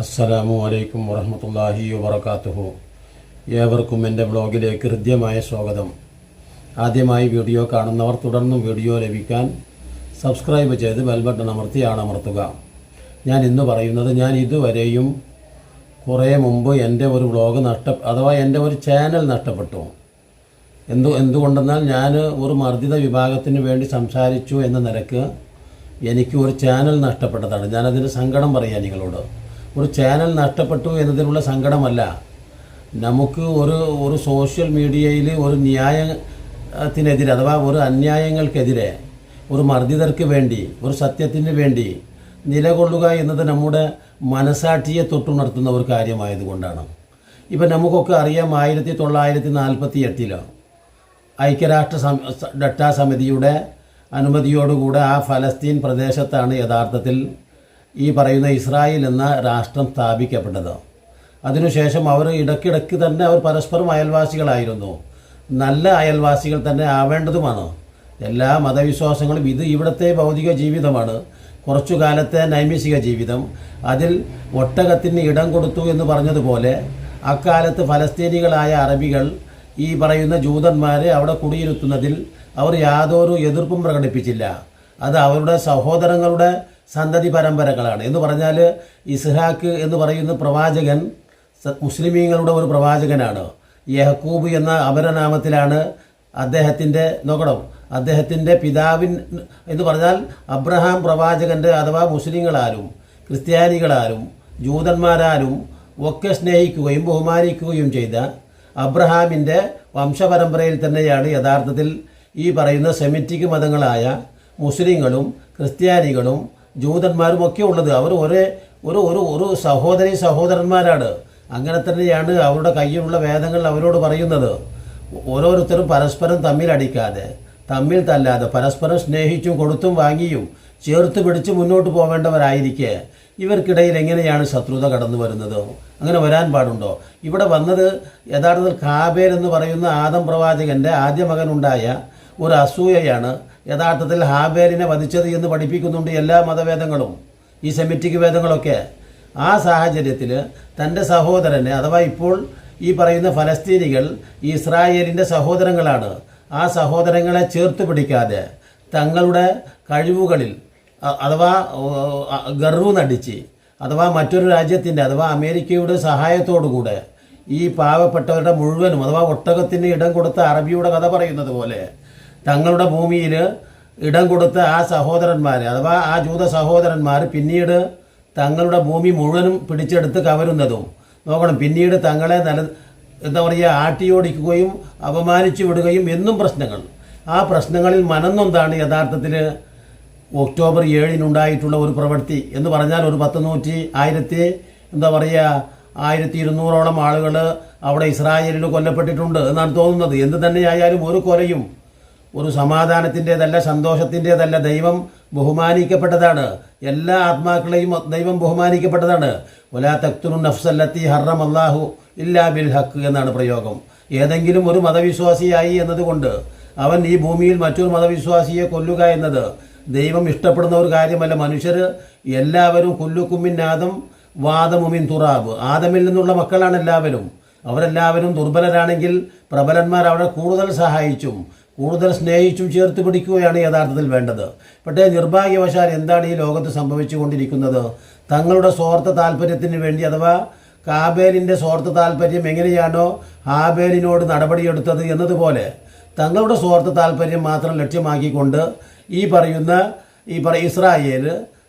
അസ്സലാമു അലൈക്കും വറഹ്മത്തുള്ളാഹി വബറകാതുഹു. ഏവർക്കും എൻ്റെ ബ്ലോഗിലേക്ക് ഹൃദ്യമായ സ്വാഗതം. ആദ്യമായി വീഡിയോ കാണുന്നവർ തുടർന്നും വീഡിയോ ലഭിക്കാൻ സബ്സ്ക്രൈബ് ചെയ്ത് ബെൽ ബട്ടൺ അമർത്തുക. ഞാൻ ഇന്ന് പറയുന്നത്, ഞാൻ ഇതുവരെയും കുറേ മുമ്പ് എൻ്റെ ഒരു ബ്ലോഗ് എൻ്റെ ഒരു ചാനൽ നഷ്ടപ്പെട്ടു. എന്തുകൊണ്ടെന്നാൽ ഞാൻ ഒരു മർദ്ദിത വിഭാഗത്തിന് വേണ്ടി സംസാരിച്ചു എന്ന നിലക്ക് എനിക്ക് ഒരു ചാനൽ നഷ്ടപ്പെട്ടതാണ്. ഞാനതിന് സങ്കടം പറയാം നിങ്ങളോട്. ഒരു ചാനൽ നഷ്ടപ്പെട്ടു എന്നതിനുള്ള സങ്കടമല്ല. നമുക്ക് ഒരു സോഷ്യൽ മീഡിയയിൽ ഒരു ന്യായത്തിനെതിരെ അഥവാ ഒരു അന്യായങ്ങൾക്കെതിരെ, ഒരു മർദ്ദിതർക്ക് വേണ്ടി, ഒരു സത്യത്തിന് വേണ്ടി നിലകൊള്ളുക എന്നത് നമ്മുടെ മനസാക്ഷിയെ തൊട്ടുണർത്തുന്ന ഒരു കാര്യമായതുകൊണ്ടാണ്. ഇപ്പം നമുക്കൊക്കെ അറിയാം, 1948 ഐക്യരാഷ്ട്ര സമിതിയുടെ അനുമതിയോടുകൂടെ ആ ഫലസ്തീൻ പ്രദേശത്താണ് യഥാർത്ഥത്തിൽ ഈ പറയുന്ന ഇസ്രായേൽ എന്ന രാഷ്ട്രം സ്ഥാപിക്കപ്പെട്ടത്. അതിനുശേഷം അവർ ഇടയ്ക്കിടയ്ക്ക് തന്നെ അവർ പരസ്പരം അയൽവാസികളായിരുന്നു. നല്ല അയൽവാസികൾ തന്നെ ആവേണ്ടതുമാണ്. എല്ലാ മതവിശ്വാസങ്ങളും ഇവിടുത്തെ ഭൗതിക ജീവിതമാണ്, കുറച്ചു കാലത്തെ നൈമിഷിക ജീവിതം. അതിൽ ഒട്ടകത്തിന് ഇടം കൊടുത്തു എന്ന് പറഞ്ഞതുപോലെ അക്കാലത്ത് ഫലസ്തീനികളായ അറബികൾ ഈ പറയുന്ന ജൂതന്മാരെ അവിടെ കുടിയിരുത്തുന്നതിൽ അവർ യാതൊരു എതിർപ്പും പ്രകടിപ്പിച്ചില്ല. അത് അവരുടെ സഹോദരങ്ങളുടെ സന്തതി പരമ്പരകളാണ്. എന്ന് പറഞ്ഞാൽ ഇസ്ഹാക്ക് എന്ന് പറയുന്ന പ്രവാചകൻ മുസ്ലിമീങ്ങളുടെ ഒരു പ്രവാചകനാണ്. യഹ്കൂബ് എന്ന അപരനാമത്തിലാണ് അദ്ദേഹത്തിൻ്റെ പിതാവിൻ എന്ന് പറഞ്ഞാൽ അബ്രഹാം പ്രവാചകൻ്റെ അഥവാ മുസ്ലിങ്ങളാരും ക്രിസ്ത്യാനികളാരും ജൂതന്മാരാരും ഒക്കെ സ്നേഹിക്കുകയും ബഹുമാനിക്കുകയും ചെയ്ത അബ്രഹാമിൻ്റെ വംശപരമ്പരയിൽ തന്നെയാണ് യഥാർത്ഥത്തിൽ ഈ പറയുന്ന സെമിറ്റിക് മതങ്ങളായ മുസ്ലിങ്ങളും ക്രിസ്ത്യാനികളും ജൂതന്മാരും ഒക്കെ ഉള്ളത്. അവർ ഒരു സഹോദരന്മാരാണ്. അങ്ങനെ തന്നെയാണ് അവരുടെ കയ്യിലുള്ള വേദങ്ങൾ അവരോട് പറയുന്നത്. ഓരോരുത്തരും പരസ്പരം തമ്മിലടിക്കാതെ, തമ്മിൽ തല്ലാതെ, പരസ്പരം സ്നേഹിച്ചും കൊടുത്തും വാങ്ങിയും ചേർത്ത് പിടിച്ച് മുന്നോട്ട് പോവേണ്ടവരായിരിക്കെ ഇവർക്കിടയിൽ എങ്ങനെയാണ് ശത്രുത കടന്നു വരുന്നത്? അങ്ങനെ വരാൻ പാടുണ്ടോ? ഇവിടെ വന്നത് യഥാർത്ഥത്തിൽ ഹാബേൽ എന്ന് പറയുന്ന ആദം പ്രവാചകൻ്റെ ആദ്യ മകനുണ്ടായ ഒരു അസൂയയാണ് യഥാർത്ഥത്തിൽ ഹാബേലിനെ വധിച്ചത് എന്ന് പഠിപ്പിക്കുന്നുണ്ട് എല്ലാ മതവേദങ്ങളും, ഈ സെമിറ്റിക് വേദങ്ങളൊക്കെ. ആ സാഹചര്യത്തിൽ തൻ്റെ സഹോദരനെ, അഥവാ ഇപ്പോൾ ഈ പറയുന്ന ഫലസ്തീനികൾ ഇസ്രായേലിൻ്റെ സഹോദരങ്ങളാണ്, ആ സഹോദരങ്ങളെ ചേർത്ത് പിടിക്കാതെ തങ്ങളുടെ കഴിവുകളിൽ അഥവാ ഗർവ് നടിച്ച്, അഥവാ മറ്റൊരു രാജ്യത്തിൻ്റെ അഥവാ അമേരിക്കയുടെ സഹായത്തോടുകൂടെ ഈ പാവപ്പെട്ടവരുടെ മുഴുവനും, അഥവാ ഒട്ടകത്തിന് ഇടം കൊടുത്ത അറബിയുടെ കഥ പറയുന്നത് പോലെ തങ്ങളുടെ ഭൂമിയിൽ ഇടം കൊടുത്ത ആ സഹോദരന്മാർ, അഥവാ ആ ജൂത സഹോദരന്മാർ പിന്നീട് തങ്ങളുടെ ഭൂമി മുഴുവനും പിടിച്ചെടുത്ത് കവരുന്നതും നോക്കണം. പിന്നീട് തങ്ങളെ ആട്ടിയോടിക്കുകയും അപമാനിച്ചു വിടുകയും എന്നും പ്രശ്നങ്ങൾ. ആ പ്രശ്നങ്ങളിൽ മനന്നൊന്താണ് യഥാർത്ഥത്തിൽ ഒക്ടോബർ 7 ഒരു പ്രവൃത്തി എന്ന് പറഞ്ഞാൽ ഒരു 1200 ആളുകൾ അവിടെ ഇസ്രായേലിൽ കൊല്ലപ്പെട്ടിട്ടുണ്ട് എന്നാണ് തോന്നുന്നത്. എന്ത് തന്നെയായാലും ഒരു കൊലയും ഒരു സമാധാനത്തിൻ്റെതല്ല, സന്തോഷത്തിൻ്റെതല്ല. ദൈവം ബഹുമാനിക്കപ്പെട്ടതാണ്. എല്ലാ ആത്മാക്കളെയും ദൈവം ബഹുമാനിക്കപ്പെട്ടതാണ്. വലാ തഖ്തുലു നഫ്സല്ലത്തി ഹറമല്ലാഹു ഇല്ലാ ബിൽ ഹഖ് എന്നാണ് പ്രയോഗം. ഏതെങ്കിലും ഒരു മതവിശ്വാസിയായി എന്നതുകൊണ്ട് അവൻ ഈ ഭൂമിയിൽ മറ്റൊരു മതവിശ്വാസിയെ കൊല്ലുക എന്നത് ദൈവം ഇഷ്ടപ്പെടുന്ന ഒരു കാര്യമല്ല. മനുഷ്യർ എല്ലാവരും കുല്ലുക്കുമ്മിൻ ആദം വാദമുമിൻ തുറാബ്, ആദമിൽ നിന്നുള്ള മക്കളാണ് എല്ലാവരും. അവരെല്ലാവരും ദുർബലരാണെങ്കിൽ പ്രബലന്മാർ അവരെ കൂടുതൽ സഹായിച്ചും കൂടുതൽ സ്നേഹിച്ചും ചേർത്ത് പിടിക്കുകയാണ് യഥാർത്ഥത്തിൽ വേണ്ടത്. പക്ഷേ നിർഭാഗ്യവശാൽ എന്താണ് ഈ ലോകത്ത് സംഭവിച്ചുകൊണ്ടിരിക്കുന്നത്? തങ്ങളുടെ സ്വാർത്ഥ താല്പര്യത്തിന് വേണ്ടി, അഥവാ കാബേലിൻ്റെ സ്വാർത്ഥ താല്പര്യം എങ്ങനെയാണോ ഹാബേലിനോട് നടപടിയെടുത്തത് എന്നതുപോലെ തങ്ങളുടെ സ്വാർത്ഥ താല്പര്യം മാത്രം ലക്ഷ്യമാക്കിക്കൊണ്ട് ഈ പറയുന്ന ഇസ്രായേൽ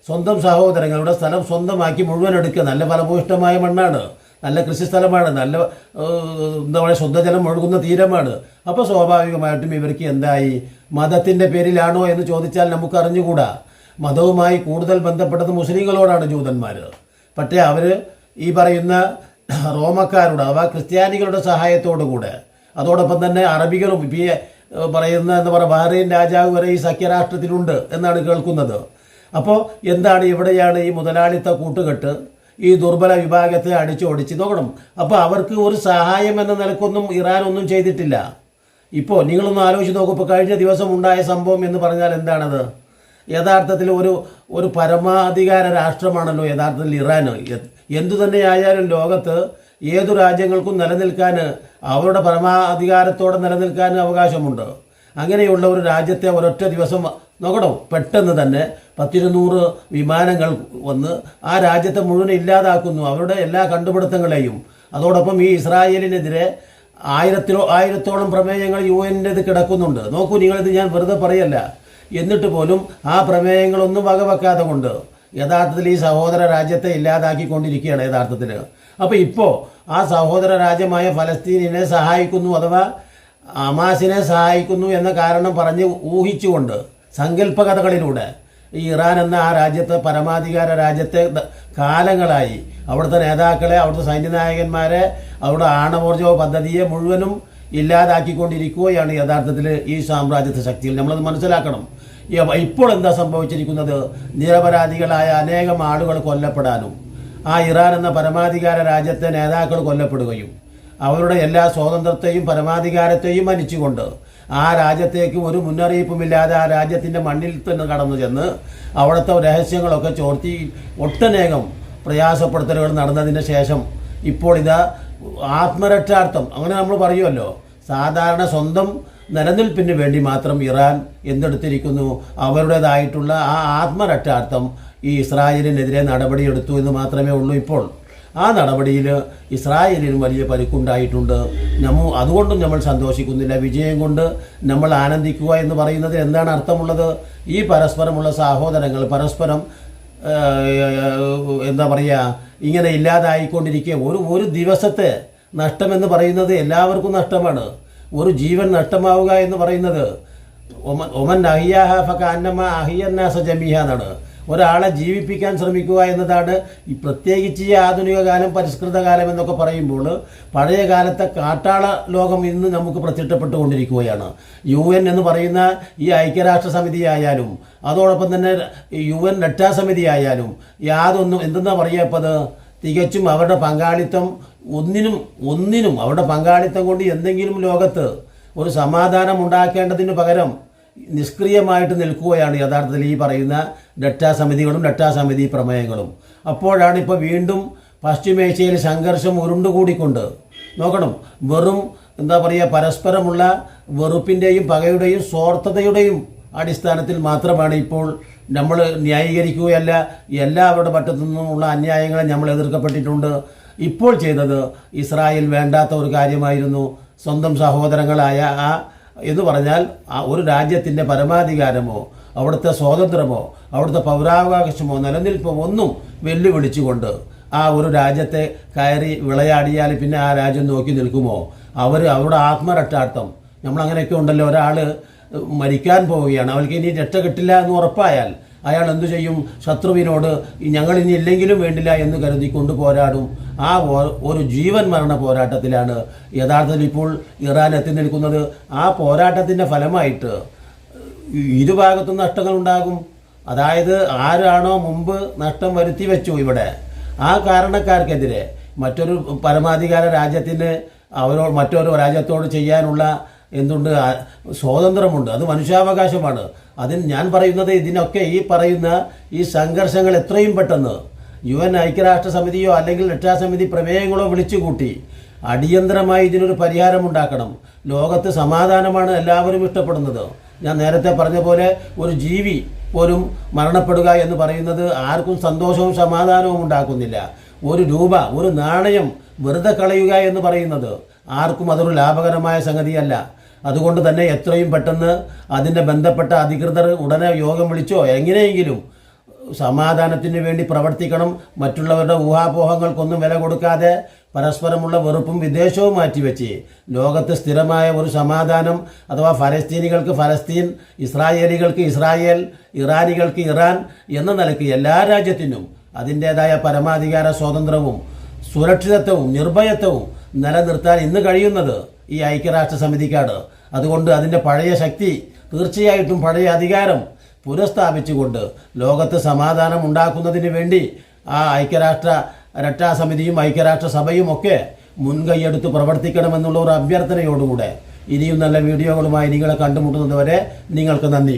സ്വന്തം സഹോദരങ്ങളുടെ സ്ഥലം സ്വന്തമാക്കി മുഴുവൻ എടുക്കുക. നല്ല ഫലഭൂയിഷ്ടമായ മണ്ണാണ്, നല്ല കൃഷി സ്ഥലമാണ്, നല്ല ശുദ്ധജലം ഒഴുകുന്ന തീരമാണ്. അപ്പോൾ സ്വാഭാവികമായിട്ടും ഇവർക്ക് എന്തായി? മതത്തിൻ്റെ പേരിലാണോ എന്ന് ചോദിച്ചാൽ നമുക്ക് അറിഞ്ഞുകൂടാ. മതവുമായി കൂടുതൽ ബന്ധപ്പെട്ടത് മുസ്ലിങ്ങളോടാണ് ജൂതന്മാർ. പക്ഷേ അവർ ഈ പറയുന്ന റോമക്കാരുടെ അഥവാ ക്രിസ്ത്യാനികളുടെ സഹായത്തോടു കൂടെ, അതോടൊപ്പം തന്നെ അറബികളും ബഹ്റൈൻ രാജാവ് വരെ ഈ സഖ്യരാഷ്ട്രത്തിലുണ്ട് എന്നാണ് കേൾക്കുന്നത്. അപ്പോൾ എന്താണ് ഇവിടെയാണ് ഈ മുതലാളിത്ത കൂട്ടുകെട്ട് ഈ ദുർബല വിഭാഗത്തെ അടിച്ചോടിച്ച് നോക്കണം. അപ്പോൾ അവർക്ക് ഒരു സഹായം എന്ന നിലക്കൊന്നും ഇറാൻ ഒന്നും ചെയ്തിട്ടില്ല. ഇപ്പോൾ നിങ്ങളൊന്ന് ആലോചിച്ച് നോക്കൂ. ഇപ്പോൾ കഴിഞ്ഞ ദിവസം ഉണ്ടായ സംഭവം എന്ന് പറഞ്ഞാൽ എന്താണത്? യഥാർത്ഥത്തിൽ ഒരു പരമാധികാര രാഷ്ട്രമാണല്ലോ യഥാർത്ഥത്തിൽ ഇറാൻ. എന്തു തന്നെയായാലും ലോകത്ത് ഏതു രാജ്യങ്ങൾക്കും നിലനിൽക്കാൻ, അവരുടെ പരമാധികാരത്തോടെ നിലനിൽക്കാൻ അവകാശമുണ്ട്. അങ്ങനെയുള്ള ഒരു രാജ്യത്തെ ഒരൊറ്റ ദിവസം നോക്കണം, പെട്ടെന്ന് തന്നെ 10-200 വിമാനങ്ങൾ വന്ന് ആ രാജ്യത്തെ മുഴുവൻ ഇല്ലാതാക്കുന്നു, അവരുടെ എല്ലാ കണ്ടുപിടുത്തങ്ങളെയും. അതോടൊപ്പം ഈ ഇസ്രായേലിനെതിരെ ആയിരത്തോളം പ്രമേയങ്ങൾ UN-ൻ്റെത് കിടക്കുന്നുണ്ട്. നോക്കൂ നിങ്ങളിത്, ഞാൻ വെറുതെ പറയല്ല. എന്നിട്ട് പോലും ആ പ്രമേയങ്ങളൊന്നും വകവെക്കാതെ കൊണ്ട് യഥാർത്ഥത്തിൽ ഈ സഹോദര രാജ്യത്തെ ഇല്ലാതാക്കിക്കൊണ്ടിരിക്കുകയാണ് യഥാർത്ഥത്തിൽ. അപ്പോൾ ഇപ്പോൾ ആ സഹോദര രാജ്യമായ ഫലസ്തീനിനെ സഹായിക്കുന്നു, അഥവാ ഹമാസിനെ സഹായിക്കുന്നു എന്ന കാരണം പറഞ്ഞ് ഊഹിച്ചുകൊണ്ട് സങ്കല്പകഥകളിലൂടെ ഈ ഇറാൻ എന്ന ആ രാജ്യത്തെ പരമാധികാര രാജ്യത്തെ കാലങ്ങളായി അവിടുത്തെ നേതാക്കളെ, അവിടുത്തെ സൈന്യനായകന്മാരെ, അവിടെ ആണവോർജ പദ്ധതിയെ മുഴുവനും ഇല്ലാതാക്കിക്കൊണ്ടിരിക്കുകയാണ് യഥാർത്ഥത്തിൽ ഈ സാമ്രാജ്യത്വ ശക്തികൾ. നമ്മളത് മനസ്സിലാക്കണം. ഇപ്പോൾ എന്താ സംഭവിച്ചിരിക്കുന്നത്? നിരപരാധികളായ അനേകം ആളുകൾ കൊല്ലപ്പെടാനും ആ ഇറാൻ എന്ന പരമാധികാര രാജ്യത്തെ നേതാക്കൾ കൊല്ലപ്പെടുകയും അവരുടെ എല്ലാ സ്വാതന്ത്ര്യത്തെയും പരമാധികാരത്തെയും മാനിച്ചുകൊണ്ട് ആ രാജ്യത്തേക്ക് ഒരു മുന്നറിയിപ്പുമില്ലാതെ ആ രാജ്യത്തിൻ്റെ മണ്ണിൽ തന്നെ കടന്നു ചെന്ന് അവിടുത്തെ രഹസ്യങ്ങളൊക്കെ ചോർത്തി ഒട്ടനേകം പ്രയാസപ്പെടുത്തലുകൾ നടന്നതിന് ശേഷം ഇപ്പോൾ ഇതാ ആത്മരക്ഷാർത്ഥം, അങ്ങനെ നമ്മൾ പറയുമല്ലോ, സാധാരണ സ്വന്തം നിലനിൽപ്പിന് വേണ്ടി മാത്രം ഇറാൻ എന്തെടുത്തിരിക്കുന്നു, അവരുടേതായിട്ടുള്ള ആ ആത്മരക്ഷാർത്ഥം ഈ ഇസ്രായേലിനെതിരെ നടപടിയെടുത്തു എന്ന് മാത്രമേ ഉള്ളൂ. ഇപ്പോൾ ആ നടപടിയിൽ ഇസ്രായേലിനും വലിയ പരിക്കുണ്ടായിട്ടുണ്ട്. അതുകൊണ്ടും നമ്മൾ സന്തോഷിക്കുന്നില്ല. വിജയം കൊണ്ട് നമ്മൾ ആനന്ദിക്കുക എന്ന് പറയുന്നത് എന്താണ് അർത്ഥമുള്ളത്? ഈ പരസ്പരമുള്ള സഹോദരങ്ങൾ പരസ്പരം എന്താ പറയുക, ഇങ്ങനെ ഇല്ലാതായിക്കൊണ്ടിരിക്കുക. ഒരു ദിവസത്തെ നഷ്ടമെന്ന് പറയുന്നത് എല്ലാവർക്കും നഷ്ടമാണ്. ഒരു ജീവൻ നഷ്ടമാവുക എന്ന് പറയുന്നത് ഒമൻ അഹിയാഹ ഫകഅന്നമ അഹിയന്നാസ ജമീഹ എന്നാണ്. ഒരാളെ ജീവിപ്പിക്കാൻ ശ്രമിക്കുക എന്നതാണ്. ഈ പ്രത്യേകിച്ച് ഈ ആധുനിക കാലം, പരിഷ്കൃത കാലം എന്നൊക്കെ പറയുമ്പോൾ പഴയ കാലത്തെ കാട്ടാള ലോകം ഇന്ന് നമുക്ക് പ്രത്യക്ഷപ്പെട്ടുകൊണ്ടിരിക്കുകയാണ്. UN എന്ന് പറയുന്ന ഈ ഐക്യരാഷ്ട്ര സമിതി ആയാലും അതോടൊപ്പം തന്നെ UN രക്ഷാസമിതി ആയാലും യാതൊന്നും എന്തെന്നാ പറയുക, തികച്ചും അവരുടെ പങ്കാളിത്തം ഒന്നിനും അവരുടെ പങ്കാളിത്തം കൊണ്ട് എന്തെങ്കിലും ലോകത്ത് ഒരു സമാധാനം ഉണ്ടാക്കേണ്ടതിന് പകരം നിഷ്ക്രിയമായിട്ട് നിൽക്കുകയാണ് യഥാർത്ഥത്തിൽ ഈ പറയുന്ന രക്ഷാസമിതികളും രക്ഷാസമിതി പ്രമേയങ്ങളും. അപ്പോഴാണ് ഇപ്പോൾ വീണ്ടും പശ്ചിമേഷ്യയിൽ സംഘർഷം ഉരുണ്ടുകൂടിക്കൊണ്ട് നോക്കണം. വെറും എന്താ പറയുക, പരസ്പരമുള്ള വെറുപ്പിൻ്റെയും പകയുടെയും സ്വാർത്ഥതയുടെയും അടിസ്ഥാനത്തിൽ മാത്രമാണ് ഇപ്പോൾ നമ്മൾ ന്യായീകരിക്കുകയല്ല, എല്ലാവരുടെ പക്ഷത്തു നിന്നുമുള്ള അന്യായങ്ങളെ നമ്മൾ എതിർക്കപ്പെട്ടിട്ടുണ്ട്. ഇപ്പോൾ ചെയ്തത് ഇസ്രായേൽ വേണ്ടാത്ത ഒരു കാര്യമായിരുന്നു. സ്വന്തം സഹോദരങ്ങളായ എന്ന് പറഞ്ഞാൽ ഒരു രാജ്യത്തിൻ്റെ പരമാധികാരമോ അവിടുത്തെ സ്വാതന്ത്ര്യമോ അവിടുത്തെ പൗരാവകാശമോ നിലനിൽപ്പോ ഒന്നും വെല്ലുവിളിച്ചുകൊണ്ട് ആ ഒരു രാജ്യത്തെ കയറി വിളയാടിയാൽ പിന്നെ ആ രാജ്യം നോക്കി നിൽക്കുമോ? അവരുടെ ആത്മരക്ഷാർത്ഥം, നമ്മളങ്ങനെയൊക്കെ ഉണ്ടല്ലോ, ഒരാൾ മരിക്കാൻ പോവുകയാണ്, അവർക്ക് ഇനി രക്ഷ കിട്ടില്ല എന്ന് ഉറപ്പായാൽ അയാൾ എന്തു ചെയ്യും? ശത്രുവിനോട് ഞങ്ങളിനി ഇല്ലെങ്കിലും വേണ്ടില്ല എന്ന് കരുതിക്കൊണ്ട് പോരാടും. ആ ഒരു ജീവൻ മരണ പോരാട്ടത്തിലാണ് യഥാർത്ഥത്തിൽ ഇപ്പോൾ ഇറാൻ എത്തി നിൽക്കുന്നത്. ആ പോരാട്ടത്തിൻ്റെ ഫലമായിട്ട് ഇരുഭാഗത്തും നഷ്ടങ്ങൾ ഉണ്ടാകും. അതായത് ആരാണോ മുമ്പ് നഷ്ടം വരുത്തി വെച്ചു ഇവിടെ, ആ കാരണക്കാർക്കെതിരെ മറ്റൊരു പരമാധികാര രാജ്യത്തിന് മറ്റൊരു രാജ്യത്തോട് ചെയ്യാനുള്ള എന്തുണ്ട്? സ്വാതന്ത്ര്യമുണ്ട്. അത് മനുഷ്യാവകാശമാണ്. ഞാൻ പറയുന്നത് ഇതിനൊക്കെ ഈ പറയുന്ന ഈ സംഘർഷങ്ങൾ എത്രയും പെട്ടെന്ന് UN ഐക്യരാഷ്ട്ര സമിതിയോ അല്ലെങ്കിൽ രക്ഷാസമിതി പ്രമേയങ്ങളോ വിളിച്ചുകൂട്ടി അടിയന്തരമായി ഇതിനൊരു പരിഹാരമുണ്ടാക്കണം. ലോകത്ത് സമാധാനമാണ് എല്ലാവരും ഇഷ്ടപ്പെടുന്നത്. ഞാൻ നേരത്തെ പറഞ്ഞ പോലെ ഒരു ജീവി പോലും മരണപ്പെടുക എന്ന് പറയുന്നത് ആർക്കും സന്തോഷവും സമാധാനവും ഉണ്ടാക്കുന്നില്ല. ഒരു രൂപ, ഒരു നാണയം വെറുതെ കളയുക എന്ന് പറയുന്നത് ആർക്കും അതൊരു ലാഭകരമായ സംഗതിയല്ല. അതുകൊണ്ട് തന്നെ എത്രയും പെട്ടെന്ന് അതിൻ്റെ ബന്ധപ്പെട്ട അധികൃതർ ഉടനെ യോഗം വിളിച്ചോ എങ്ങനെയെങ്കിലും സമാധാനത്തിന് വേണ്ടി പ്രവർത്തിക്കണം. മറ്റുള്ളവരുടെ ഊഹാപോഹങ്ങൾക്കൊന്നും വില കൊടുക്കാതെ പരസ്പരമുള്ള വെറുപ്പും വിദ്വേഷവും മാറ്റിവെച്ച് ലോകത്ത് സ്ഥിരമായ ഒരു സമാധാനം, അഥവാ ഫലസ്തീനികൾക്ക് ഫലസ്തീൻ, ഇസ്രായേലികൾക്ക് ഇസ്രായേൽ, ഇറാനികൾക്ക് ഇറാൻ എന്ന നിലയ്ക്ക് എല്ലാ രാജ്യത്തിനും അതിൻ്റേതായ പരമാധികാര സ്വാതന്ത്ര്യവും സുരക്ഷിതത്വവും നിർഭയത്വവും നിലനിർത്താൻ ഇന്ന് കഴിയുന്നത് ഈ ഐക്യരാഷ്ട്ര സമിതിക്കാണ്. അതുകൊണ്ട് അതിൻ്റെ പഴയ ശക്തി, തീർച്ചയായിട്ടും പഴയ അധികാരം പുനഃസ്ഥാപിച്ചുകൊണ്ട് ലോകത്ത് സമാധാനം ഉണ്ടാക്കുന്നതിന് വേണ്ടി ആ ഐക്യരാഷ്ട്ര രക്ഷാസമിതിയും ഐക്യരാഷ്ട്ര സഭയും ഒക്കെ മുൻകൈയെടുത്ത് പ്രവർത്തിക്കണമെന്നുള്ള ഒരു അഭ്യർത്ഥനയോടുകൂടെ ഇനിയും നല്ല വീഡിയോകളുമായി നിങ്ങളെ കണ്ടുമുട്ടുന്നതുവരെ നിങ്ങൾക്ക് നന്ദി.